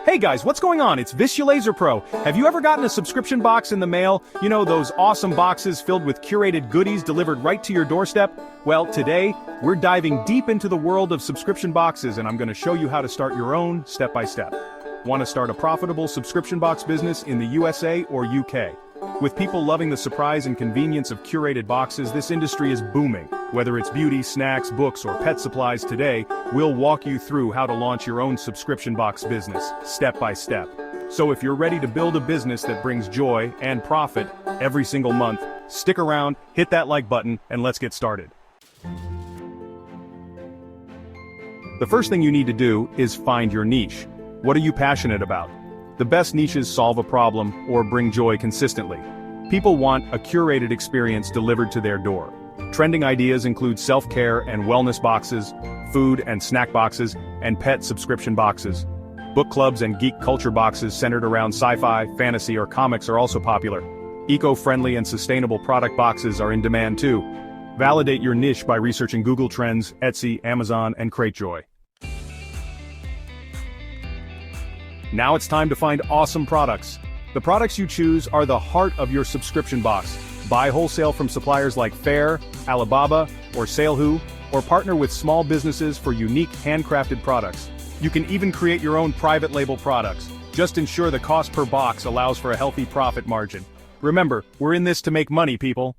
Hey guys, what's going on? It's VisualizerPro. Have you ever gotten a subscription box in the mail? You know, those awesome boxes filled with curated goodies delivered right to your doorstep? Well, today, we're diving deep into the world of subscription boxes, and I'm going to show you how to start your own step by step. Want to start a profitable subscription box business in the USA or UK? With people loving the surprise and convenience of curated boxes, this industry is booming. Whether it's beauty, snacks, books, or pet supplies, today, we'll walk you through how to launch your own subscription box business, step by step. So if you're ready to build a business that brings joy and profit every single month, stick around, hit that like button, and let's get started. The first thing you need to do is find your niche. What are you passionate about? The best niches solve a problem or bring joy consistently. People want a curated experience delivered to their door. Trending ideas include self-care and wellness boxes, food and snack boxes, and pet subscription boxes. Book clubs and geek culture boxes centered around sci-fi, fantasy, or comics are also popular. Eco-friendly and sustainable product boxes are in demand too. Validate your niche by researching Google Trends, Etsy, Amazon, and Cratejoy. Now it's time to find awesome products. The products you choose are the heart of your subscription box. Buy wholesale from suppliers like Faire, Alibaba, or Salehu, or partner with small businesses for unique handcrafted products. You can even create your own private label products. Just ensure the cost per box allows for a healthy profit margin. Remember, we're in this to make money, people.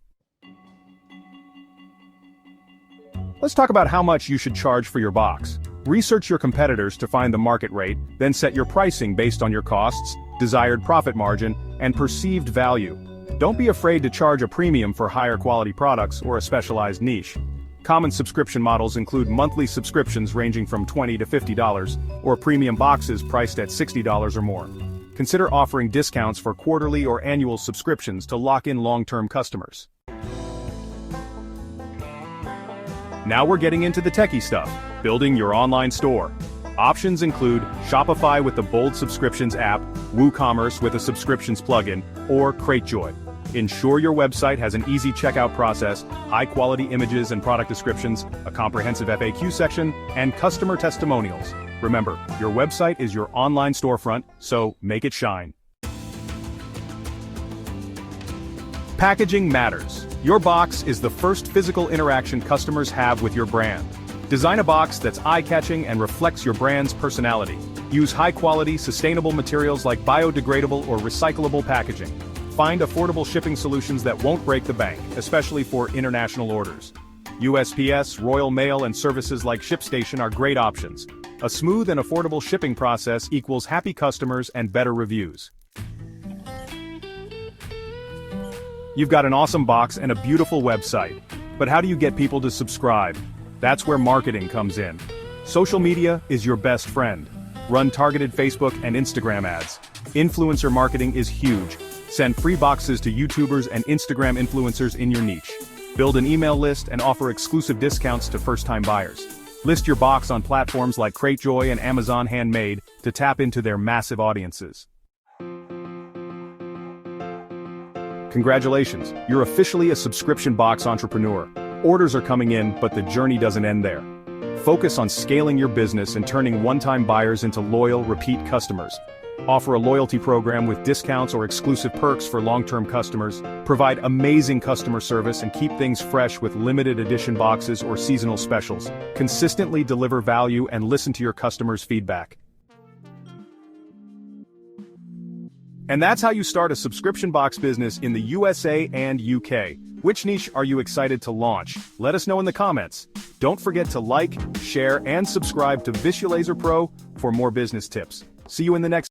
Let's talk about how much you should charge for your box. Research your competitors to find the market rate, then set your pricing based on your costs, desired profit margin, and perceived value. Don't be afraid to charge a premium for higher quality products or a specialized niche. Common subscription models include monthly subscriptions ranging from $20 to $50, or premium boxes priced at $60 or more. Consider offering discounts for quarterly or annual subscriptions to lock in long-term customers. Now we're getting into the techie stuff, building your online store. Options include Shopify with the Bold Subscriptions app, WooCommerce with a subscriptions plugin, or Cratejoy. Ensure your website has an easy checkout process, high-quality images and product descriptions, a comprehensive FAQ section, and customer testimonials. Remember, your website is your online storefront, so make it shine. Packaging matters. Your box is the first physical interaction customers have with your brand. Design a box that's eye-catching and reflects your brand's personality. Use high-quality, sustainable materials like biodegradable or recyclable packaging. Find affordable shipping solutions that won't break the bank, especially for international orders. USPS, Royal Mail, and services like ShipStation are great options. A smooth and affordable shipping process equals happy customers and better reviews. You've got an awesome box and a beautiful website. But how do you get people to subscribe? That's where marketing comes in. Social media is your best friend. Run targeted Facebook and Instagram ads. Influencer marketing is huge. Send free boxes to YouTubers and Instagram influencers in your niche. Build an email list and offer exclusive discounts to first-time buyers. List your box on platforms like Cratejoy and Amazon Handmade to tap into their massive audiences. Congratulations, you're officially a subscription box entrepreneur. Orders are coming in, but the journey doesn't end there. Focus on scaling your business and turning one-time buyers into loyal, repeat customers. Offer a loyalty program with discounts or exclusive perks for long-term customers. Provide amazing customer service and keep things fresh with limited edition boxes or seasonal specials. Consistently deliver value and listen to your customers' feedback. And that's how you start a subscription box business in the USA and UK. Which niche are you excited to launch? Let us know in the comments. Don't forget to like, share, and subscribe to VisualizerPro for more business tips. See you in the next